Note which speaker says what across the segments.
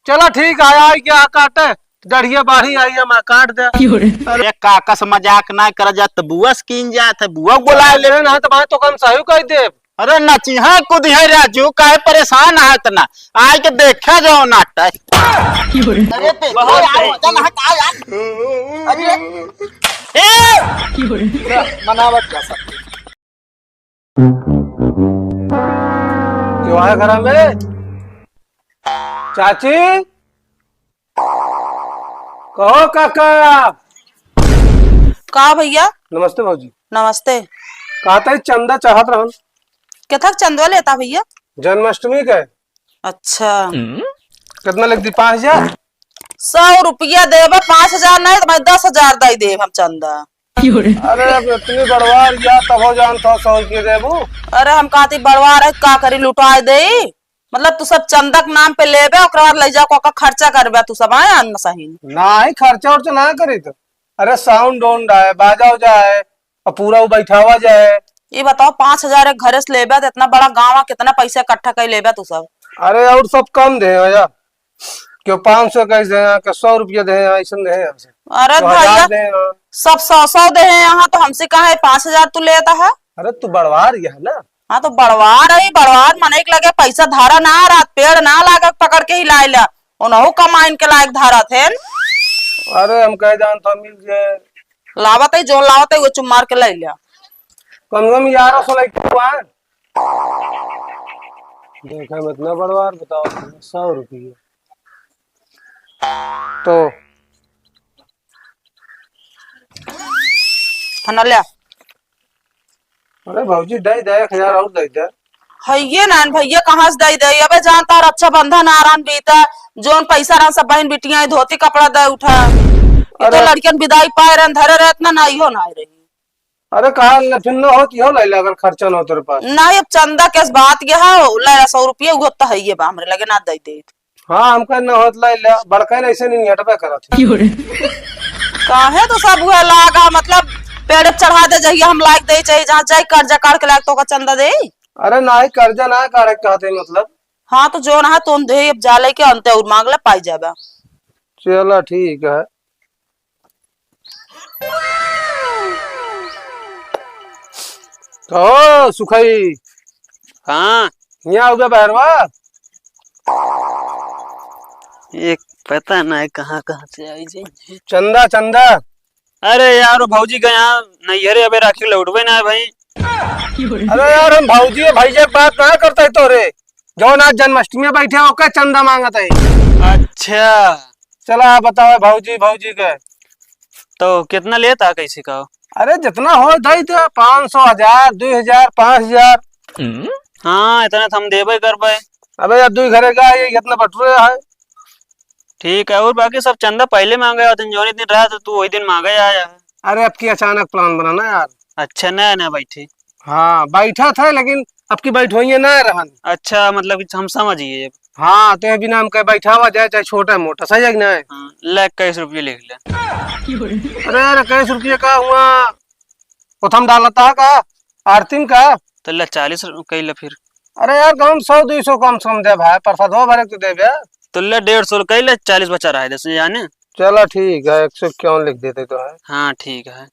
Speaker 1: चलो ठीक है, आई क्या काटे डढ़िया बाढ़ी आई है, मैं काट दे।
Speaker 2: अरे काका से मजाक ना कर जा तो बुआ स्कीन जात है, बुआ बुला ले।
Speaker 1: ना तो भाई तो कम सही कह दे।
Speaker 2: अरे नची है कुछ है राजू, काहे परेशान है इतना, आए के देखा जाओ नाटक। अरे पे मनावट क्या सब
Speaker 1: क्यों है घर में? चाची कहो काका।
Speaker 3: का भैया?
Speaker 1: नमस्ते भाजी।
Speaker 3: नमस्ते।
Speaker 1: कहता चंदा चाहत रहन।
Speaker 3: कितना चंदवा लेता भैया?
Speaker 1: जन्माष्टमी के।
Speaker 3: अच्छा
Speaker 1: कितना लग दी? 5000।
Speaker 3: 100 रुपया देबा, 5000 नहीं तो मैं 10,000 दे देब हम चंदा।
Speaker 1: अरे अब इतनी बड़वार या तब हो जान तो 100 रुपये देबू।
Speaker 3: अरे हम कहती बड़वा रहे का करी लुटाए दे, मतलब तू सब चंदा के नाम पे लेबे ओकरा बाद ले जा को खर्चा करबे तू सब आए अन्न सही
Speaker 1: ना ही खर्चा उर्चा ना करी तो। अरे साउंड ओंड आए, बाजा उजा है और पूरा वो बैठावा जाए।
Speaker 3: ये बताओ 5000 एक घरे से लेबे तो इतना बड़ा गाँव कितना पैसा इकट्ठा कर लेबे तू सब?
Speaker 1: अरे और सब कम दे यार, क्यों 500 कैसे हैं, क्या 100 रुपया दे ऐसा दे हमसे।
Speaker 3: अरे
Speaker 1: तो
Speaker 3: भैया
Speaker 1: 1000 दे हैं।
Speaker 3: सब 100 दे हैं यहाँ, तो हमसे कहा है 5000 तू लेता है?
Speaker 1: अरे तू बड़वार गया ना।
Speaker 3: हाँ तो बढ़वार है, बढ़वार मने के लगे पैसा धारा ना रात पेड़ ना लागे पकड़ के ही लाए ला उनहु कमाइन के लायक धारा थे।
Speaker 1: अरे हम कह जान तो मिल जाए।
Speaker 3: लावत है जो लावत है वो चुम मार के ले लिया।
Speaker 1: कम से कम 1100 लाइक आए। देखा मैं इतना बड़वार बताओ 100 रुपये तो
Speaker 3: फना लिया।
Speaker 1: अरे भाजी दे दे 1000 और दे दे।
Speaker 3: है ना भैया कहाँ से दे दे, अबे जानता रक्षा बंधन आरान बीता जोन पैसा रहा सब बहन बिटिया धोती कपड़ा दे उठा। ये तो लड़कियन विदाई पाए रहे धरे रहे इतना नहीं हो ना रही।
Speaker 1: अरे कहा फिर न होती हो ले अगर खर्चा न हो तेरे पास।
Speaker 3: नहीं अब चंदा के बात गया है ले 100 रुपये वो तो है ये हमरे लगे ना दे दे।
Speaker 1: हाँ हमका न होत ले ले बड़का ऐसे नहीं हटबे करत।
Speaker 3: काहे तो सब हुआ लागा, मतलब पेड़ चढ़ा दे जाइए हम लायक दे चाहिए जहाँ जाए कर्जा काट के लायक तो का चंदा दे।
Speaker 1: अरे ना ही कर्जा ना काटे कहते मतलब।
Speaker 3: हाँ तो जो ना तुम दे अब जाले के अंत और मांग ले पाई जाबे।
Speaker 1: चलो ठीक है। तो सुखई
Speaker 2: हाँ
Speaker 1: यहाँ हो गया बहरवा।
Speaker 2: एक पता ना है कहाँ कहाँ से आई जाए।
Speaker 1: चंदा चंदा।
Speaker 2: अरे यार भौजी का यहाँ नैहरे अबे राखी लौटवे ना है भाई।
Speaker 1: अरे यार हम भौजी भैया बात ना करते तो रे जो ना जन्माष्टमी बैठे ओके चंदा मांगत है।
Speaker 2: अच्छा
Speaker 1: चला बताओ भौजी भौजी के
Speaker 2: तो कितना लेता कैसे कहो?
Speaker 1: अरे जितना हो दे दे 500 1000 2000 5000।
Speaker 2: हाँ इतना तो हम देबे कर पाए।
Speaker 1: अबे यार 2 घरे का ये कितना बटुरे है।
Speaker 2: ठीक है और बाकी सब चंदा पहले मांगे होते जो दिन रहा तो तू वही दिन मांगे आया है।
Speaker 1: अरे अब की अचानक प्लान बनाना यार।
Speaker 2: अच्छा ना ना बैठे।
Speaker 1: हाँ बैठा था लेकिन अब की बैठोइए ना रहन।
Speaker 2: अच्छा मतलब हम समझिए।
Speaker 1: हाँ तो बिना हम कह बैठा हुआ जाए चाहे छोटा मोटा सही है कि नहीं।
Speaker 2: हाँ, ले 21 रुपये लिख ले।
Speaker 1: अरे यार 21 रुपये का हुआ प्रथम डालता का आरती का
Speaker 2: तो ले 40 कैले फिर।
Speaker 1: अरे यार कम 100 200 कम से कम दे भाई प्रसाद हो भरे तो दे भैया।
Speaker 2: तो ले 150 कैले 40 बचा रहा है 10 जाने।
Speaker 1: चलो ठीक है 151 लिख देते तो है।
Speaker 2: हाँ ठीक है।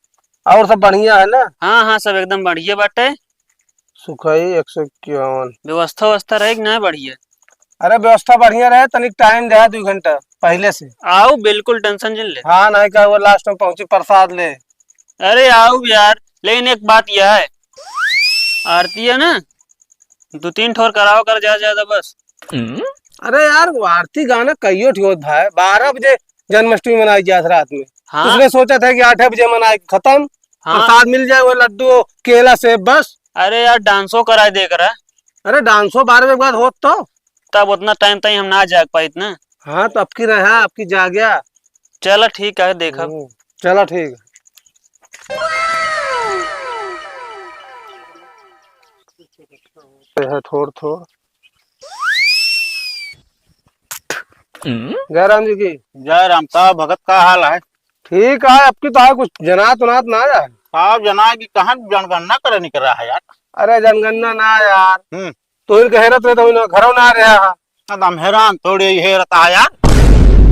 Speaker 1: और सब बढ़िया है ना?
Speaker 2: हाँ हाँ सब एकदम बढ़िया बाटे।
Speaker 1: सुखई 151
Speaker 2: व्यवस्था व्यवस्था रहेगी ना बढ़िया।
Speaker 1: अरे व्यवस्था बढ़िया रहे तनिक टाइम दे 2 घंटा पहले से।
Speaker 2: आओ बिल्कुल टेंशन जिन ले।
Speaker 1: हाँ नहीं का वो लास्ट में पहुंची प्रसाद ले।
Speaker 2: अरे आओ यार लेकिन एक बात यह है आरती है ना 2-3 ठोर कराओ कर ज्यादा बस।
Speaker 1: अरे यार वो आरती गाना कईयो ठोत भाई 12 बजे जन्माष्टमी मनाई जात रात में।
Speaker 2: हाँ?
Speaker 1: उसने सोचा था कि 8 बजे मनाए खत्म।
Speaker 2: हाँ?
Speaker 1: प्रसाद मिल जाए वो लड्डू केला सेब बस।
Speaker 2: अरे यार डांसो कराए दे कर
Speaker 1: अरे डांसो 12 बजे के बाद होत तो
Speaker 2: तब उतना टाइम तक हम ना जाग पाई ना।
Speaker 1: हाँ तो अब की रहा अब की जा गया।
Speaker 2: चलो ठीक है देखा।
Speaker 1: चलो ठीक है थोड़ थोड़ जयराम जी की।
Speaker 2: जयराम साहब भगत का हाल है?
Speaker 1: ठीक है अब की तो है कुछ जनात उनात ना जाए
Speaker 2: साहब जना की कहाँ जनगणना करे नहीं कर रहा है यार।
Speaker 1: अरे जनगणना ना यार तो इनके हेरत रहे तो घरों ना रहा।
Speaker 2: एकदम हैरान थोड़ी हेरता है यार।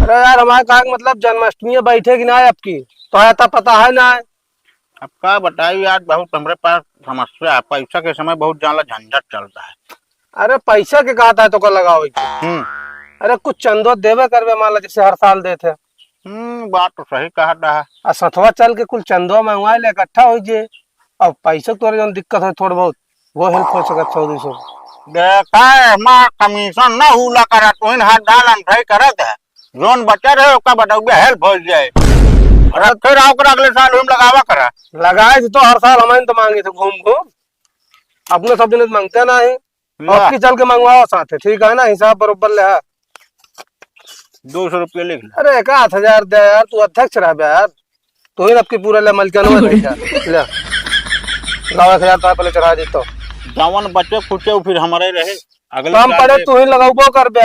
Speaker 1: अरे यार हमारे कहा कि मतलब जन्माष्टमी बैठेगी ना आपकी तो आता पता है ना।
Speaker 4: अब का बताइए यार, बहुत हमरे पास समस्या है, पैसा के समय बहुत ज्यादा झंझट चलता है।
Speaker 1: अरे पैसा के कहा था तो का लगाओ।
Speaker 4: हम्म
Speaker 1: अरे कुछ चंदो देवे करवे मान लो जैसे हर साल देते।
Speaker 4: बात तो सही कहा रहा।
Speaker 1: और सथवा चल के कुल चंदो मंगवा ले इकट्ठा हो जे। अब पैसा तोरे जन दिक्कत है थोड़ा बहुत वो हेल्प हो सकत 100-200।
Speaker 4: देखा है मां कमीशन ना हुला करा तो इन हाथ डाल अंठाई करत है, जोन बचा रहे ओका बताऊंगा हेल्प हो जाए। और फिर आओ अगले साल हम लगावा करा।
Speaker 1: लगाए थे तो हर साल हमारे तो मांगे थे घूम घूम। अपने सब दिन मांगते ना है और की चल के मंगवाओ साथ ठीक है ना हिसाब बरोबर ले।
Speaker 4: 200 रुपये लिख ले।
Speaker 1: अरे 1000 दे यार तू अध्यक्ष रह बे यार तू ही आपकी पूरा ले मलकन में ले लाओ 1000 तो पहले चढ़ा दे तो
Speaker 4: जवन बचे खुचे फिर हमारे रहे अगले
Speaker 1: कम
Speaker 4: साल
Speaker 1: पड़े
Speaker 4: दे।
Speaker 1: तू ही लगाओ कर बे।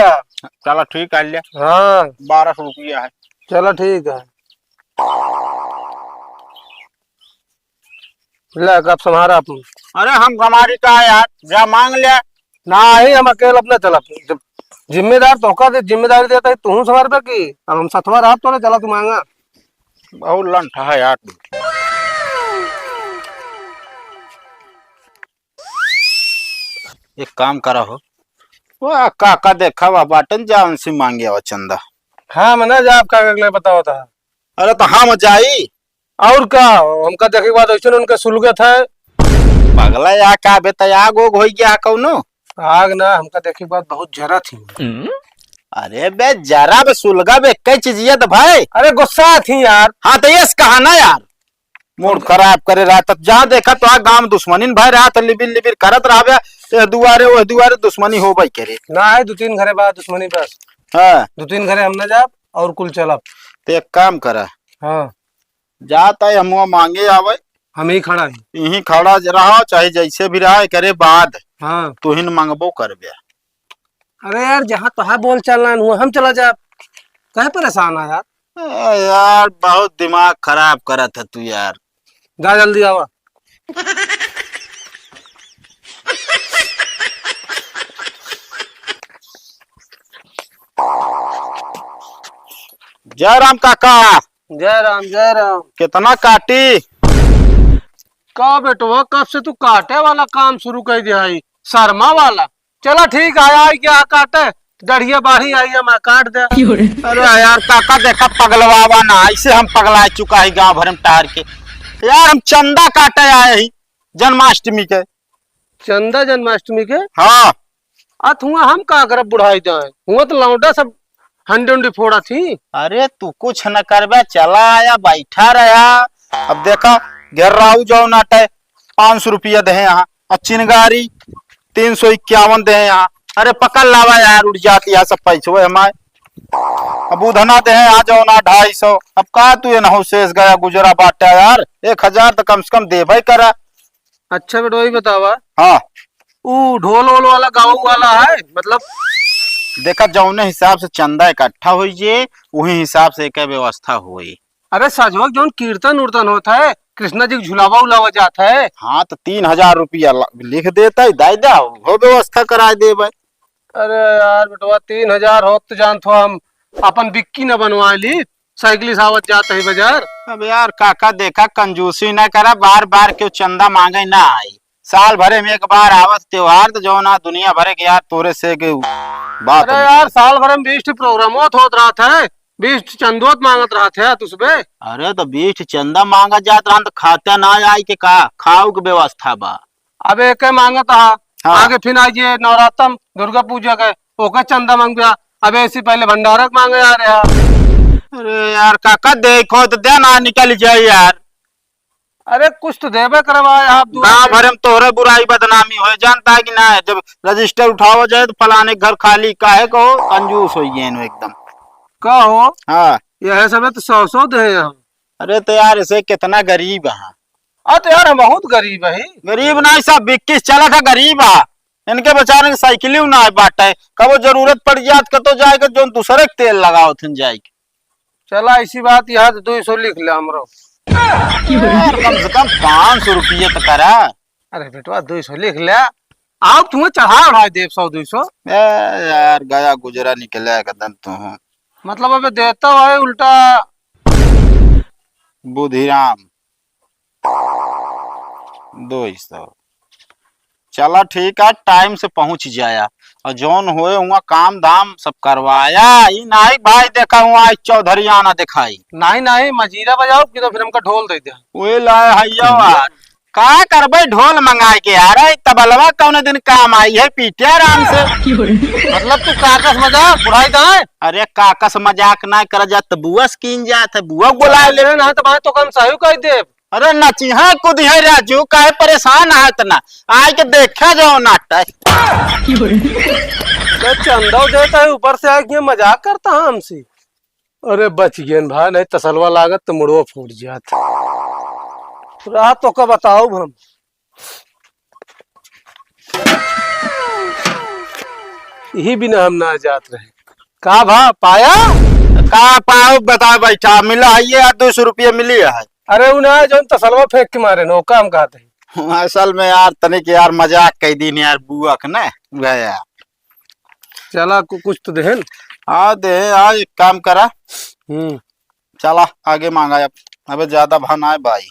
Speaker 4: चलो ठीक है ले,
Speaker 1: हाँ
Speaker 4: 1200 रुपया है।
Speaker 1: चलो ठीक है ले कब संभारा अपन।
Speaker 4: अरे हम हमारी का यार जा मांग लिया
Speaker 1: ना ही हम अकेले अपना चला जब जिम्मेदार तो का जिम्मेदारी देता है तू संभार पे की अब हम सतवा रात तो चला तू मांगा।
Speaker 4: बहुत लंठ है यार। एक काम करा हो वो काका देखा हुआ बाटन जा उनसे मांगे वो चंदा।
Speaker 1: हाँ मना जा आपका अगले बताओ था।
Speaker 4: अरे तो हम जाई
Speaker 1: और क्या हमका देखे के बाद ऐसे उनके सुलगत है
Speaker 4: पगला या का बेटा आग ओग हो गया कौनो।
Speaker 1: आग ना हमका देखे के बाद बहुत जरा थी।
Speaker 4: अरे बे जरा बे सुलगा बे कई चीजिए तो भाई।
Speaker 1: अरे गुस्सा थी यार।
Speaker 4: हाँ तो ये कहा ना यार मूड खराब करे रहा तब जहाँ देखा तो आ गांव दुश्मनी भाई रहा तो लिबिर लिबिर करत रहा वो दुआरे दुश्मनी हो भाई करे
Speaker 1: ना है 2-3 घरे बाद दुश्मनी बस।
Speaker 4: हाँ
Speaker 1: 2-3 घरे हम न जाब और कुल चलब।
Speaker 4: तो एक काम करा
Speaker 1: हाँ
Speaker 4: जाता है हम मांगे आवे
Speaker 1: हम ही खड़ा है।
Speaker 4: यही खड़ा रहा चाहे जैसे भी रहा करे बाद
Speaker 1: हाँ
Speaker 4: तू ही मांगबो कर बे।
Speaker 1: अरे यार जहाँ तहाँ बोल चलना हुआ हम चला जाए कहे परेशान है यार।
Speaker 4: यार बहुत दिमाग खराब करा था तू यार।
Speaker 1: जा जल्दी आवा।
Speaker 4: जय राम काका।
Speaker 1: जय राम
Speaker 4: कितना काटी
Speaker 1: का बेटवा कब से तू काटे वाला काम शुरू कर दिया है शर्मा वाला। चला ठीक है क्या काटे गढ़िया बाढ़ी आई है मैं काट दे।
Speaker 4: अरे यार काका देखा पगलवावा ना ऐसे हम पगला चुका है गांव भर में टार के। यार हम चंदा काटे आए ही जन्माष्टमी के।
Speaker 1: चंदा जन्माष्टमी के।
Speaker 4: हाँ
Speaker 1: अत हुआ हम का करब बुढ़ाई जाए हुआ तो लौंडा सब हंडी उंडी फोड़ा थी।
Speaker 4: अरे तू कुछ न करबे चला आया बैठा रहा। अब देखा घेर राहू जो नाटे 500 रुपया दे यहाँ और चिनगारी 351 दे यहाँ। अरे पकड़ लावा यार उड़ जाती है सब पैसे हमारे। अब उधना दे आ जाओ ना 250। अब कहा तू ये ना शेष गया गुजरा बाटा यार 1000 तो कम से कम दे भाई करा।
Speaker 1: अच्छा बेटा वही बतावा
Speaker 4: हाँ
Speaker 1: वो ढोल वोल वाला गाँव वाला है मतलब।
Speaker 4: देखा जौने हिसाब से चंदा इकट्ठा हो वही हिसाब से एक व्यवस्था हुई।
Speaker 1: अरे सजवक जो कीर्तन उर्तन होता है कृष्णा जी झुलावा उलावा जाता है।
Speaker 4: हाँ तो 3000 रुपया लिख देता है दाई दा वो व्यवस्था करा दे भाई।
Speaker 1: अरे यार बेटवा 3000 हो तो जानते हो हम अपन बिक्की न बनवा ली साइकिल सावत जाता है बाजार।
Speaker 4: अब यार काका देखा कंजूसी ना करा बार बार क्यों चंदा मांगे ना आई। साल भरे में एक बार आवत त्योहार तो जो ना दुनिया भरे के यार तोरे से के बात।
Speaker 1: अरे यार साल भर में 20 प्रोग्राम होत रहा था 20 चंदोत मांगत रहा था तुझे।
Speaker 4: अरे तो 20 चंदा मांगा जात रहा तो खाता ना आई के का खाओ के व्यवस्था बा।
Speaker 1: अब एक मांगत रहा।
Speaker 4: हाँ।
Speaker 1: आगे फिर आइए नवरात्रम दुर्गा पूजा के ओके चंदा मांग गया। अब ऐसे पहले भंडारक मांगे आ रहे।
Speaker 4: अरे यार काका देखो तो दे ना निकल जाए यार।
Speaker 1: अरे कुछ तो देवे करवाए आप
Speaker 4: गाँव भर में तोहरे बुराई बदनामी हो जानता है कि ना है। जब रजिस्टर उठाओ जाए तो फलाने घर खाली काहे को कंजूस हो एकदम
Speaker 1: का हो।
Speaker 4: हाँ
Speaker 1: यह सब तो 100 दे हम।
Speaker 4: अरे तो यार ऐसे कितना गरीब है।
Speaker 1: तो यार हम बहुत गरीब है।
Speaker 4: गरीब ना सब 21 चला था गरीब है। इनके बेचारे की साइकिल ना है बाटा कब जरूरत पड़ जात का तो जाएगा जो दूसरे तेल लगाओ थे जाएगी।
Speaker 1: चला इसी बात यहाँ 200 लिख ले हमरो।
Speaker 4: यार कम से कम 500 रुपये तो करा।
Speaker 1: अरे बेटवा 200 लिख ले आप तुम्हें चढ़ा उड़ा देव 100-200।
Speaker 4: यार गया गुजरा निकले कदम तू
Speaker 1: मतलब अबे देता है उल्टा।
Speaker 4: बुधिराम 200। चला ठीक है, टाइम से पहुंच जाया और जौन होए हुआ काम धाम सब करवाया ही नहीं भाई। देखा हुआ चौधरी आना दिखाई
Speaker 1: नहीं नहीं मजीरा बजाओ कि तो फिर हमका ढोल दे दे।
Speaker 4: वे लाए हैया यार का करबे ढोल मंगाए के यार। तबलवा कौन दिन काम आई है पीटे आराम से।
Speaker 1: मतलब तू काकस मजाक बुढ़ाई दाए।
Speaker 4: अरे काकस मजाक ना कर जा तो बुआ स्कीन जात है, बुआ बुला ले।
Speaker 1: ना तो बात तो कम सही कह दे।
Speaker 4: अरे नची है कुद है राजू, काहे परेशान है इतना। आए के देखा जाओ नाटक।
Speaker 1: चंदा देता है ऊपर से आके मजाक करता है हमसे। अरे बच गए भाई, नहीं तसलवा लागत तो मुड़वा फूट जात। रात तो का बताओ हम। यही बिना हम ना जात रहे। का भा पाया
Speaker 4: का पाओ बता बैठा मिला है ये 200 रुपये मिली है।
Speaker 1: अरे उन्हें जो तसलवा फेंक के मारे नो काम कहते हैं।
Speaker 4: असल में यार तनिक यार मजाक कई दिन यार बुआ के ना गया।
Speaker 1: चला कुछ तो देहन।
Speaker 4: हाँ दे आज एक काम करा। चला आगे मांगा अब ज्यादा भाना है भाई।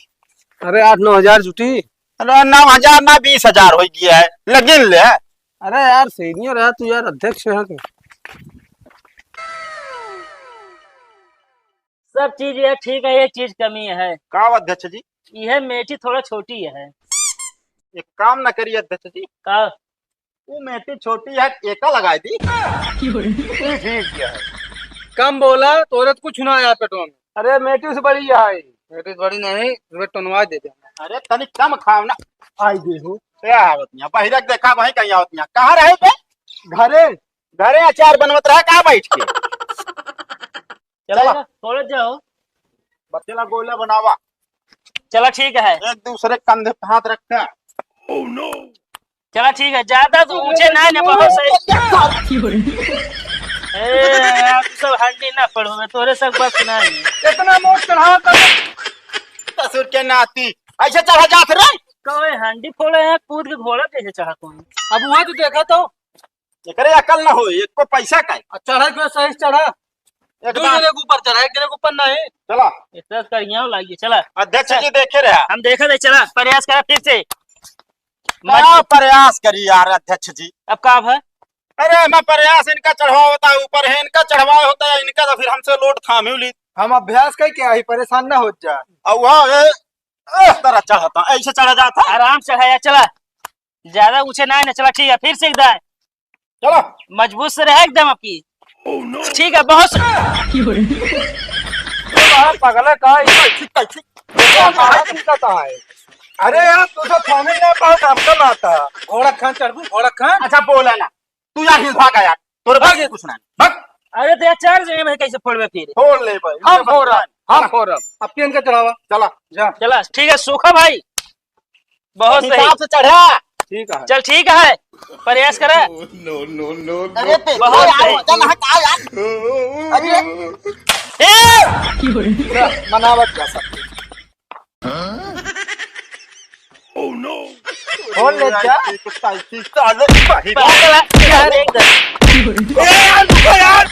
Speaker 1: अरे 8-9 हजार जुटी।
Speaker 4: अरे 9,000 ना 20,000 हो गया है लगिन ले।
Speaker 1: अरे यार सीनियर है तू यार, अध्यक्ष है तू।
Speaker 5: सब चीज ये ठीक है, एक चीज कमी है।
Speaker 4: का अध्यक्ष जी?
Speaker 5: यह मेथी थोड़ा छोटी है।
Speaker 4: एक काम न करिए अध्यक्ष जी,
Speaker 5: का
Speaker 4: वो मेथी छोटी है एका लगाई दी।
Speaker 1: ठीक है कम बोला तोरे तो कुछ ना आया पेटों में। अरे मेटी से बड़ी है। मेटी से बड़ी नहीं तुम्हें टनवा दे देना।
Speaker 4: अरे तनिक कम खाओ ना।
Speaker 1: आई देखो
Speaker 4: क्या आवतियां बहिरक देखा वही कहीं आवतियां। कहाँ रहे बे?
Speaker 1: घरे
Speaker 4: घरे अचार बनवत रहा कहाँ बैठ के।
Speaker 5: चला थोड़ा जाओ।
Speaker 4: बच्चेला गोला बनावा।
Speaker 5: चला ठीक है।
Speaker 4: एक दूसरे कंधे पे हाथ रखते।
Speaker 5: चला ठीक है, ज्यादा तो ऊंचे ना न बहुत सही। आप सब हंडी ना पढ़ो, मैं तोरे सब बस ना है।
Speaker 1: इतना मोट चढ़ा कर
Speaker 4: ससुर के नाती ऐसे चढ़ा जात रे।
Speaker 5: कोई हंडी फोड़े हैं कूद के घोड़ा कैसे चढ़ा कोई।
Speaker 1: अब वहाँ तो देखा तो
Speaker 4: एकरे अकल ना हो, एक को पैसा का
Speaker 1: चढ़ा क्यों सही से चढ़ा।
Speaker 4: एक
Speaker 1: दो जने के ऊपर चढ़ा, एक जने के ऊपर नहीं।
Speaker 4: चला
Speaker 5: इतना करिया लाइए। चला
Speaker 4: अध्यक्ष जी देखे रहा।
Speaker 5: हम देखा दे। चला प्रयास करा फिर से।
Speaker 4: क्या प्रयास करी यार अध्यक्ष जी।
Speaker 5: अब काम है।
Speaker 4: अरे मैं प्रयास इनका चढ़वा होता है ऊपर है, इनका चढ़वा होता है इनका, तो फिर हमसे लोड थामे ली।
Speaker 1: हम अभ्यास कर क्या ही परेशान ना हो जा।
Speaker 4: और वह इस तरह चढ़ता ऐसे चढ़ा जाता।
Speaker 5: आराम से है। चला ज्यादा ऊंचे ना है ना। चला ठीक है फिर से एकदम
Speaker 4: चलो
Speaker 5: मजबूत से रहे एकदम आपकी। ठीक है बहुत
Speaker 1: पगला का है। अरे यार तू तो थाने में बहुत आपका आता। घोड़ा खान चढ़ घोड़ा खान।
Speaker 4: अच्छा बोला ना तू यार हिल भागा यार, तोरे भागे कुछ ना भाग।
Speaker 5: अरे तो यार चार जगह में कैसे फोड़वे फिर।
Speaker 4: फोड़ ले भाई।
Speaker 1: हम फोड़ रहा हम फोड़ रहा। अब पेन का चढ़ावा।
Speaker 4: चला
Speaker 1: जा
Speaker 5: चला ठीक है सूखा भाई बहुत सही।
Speaker 4: हिसाब से चढ़ा।
Speaker 1: ठीक है
Speaker 5: चल ठीक है प्रयास करा।
Speaker 4: अरे पे
Speaker 5: बहुत
Speaker 4: यार
Speaker 5: सही।
Speaker 4: वजन हटा यार। अरे मनावत कैसा
Speaker 1: खोल ले जा।
Speaker 4: कुत्ता इसी साले
Speaker 5: पागल है यार एकदम।
Speaker 4: यार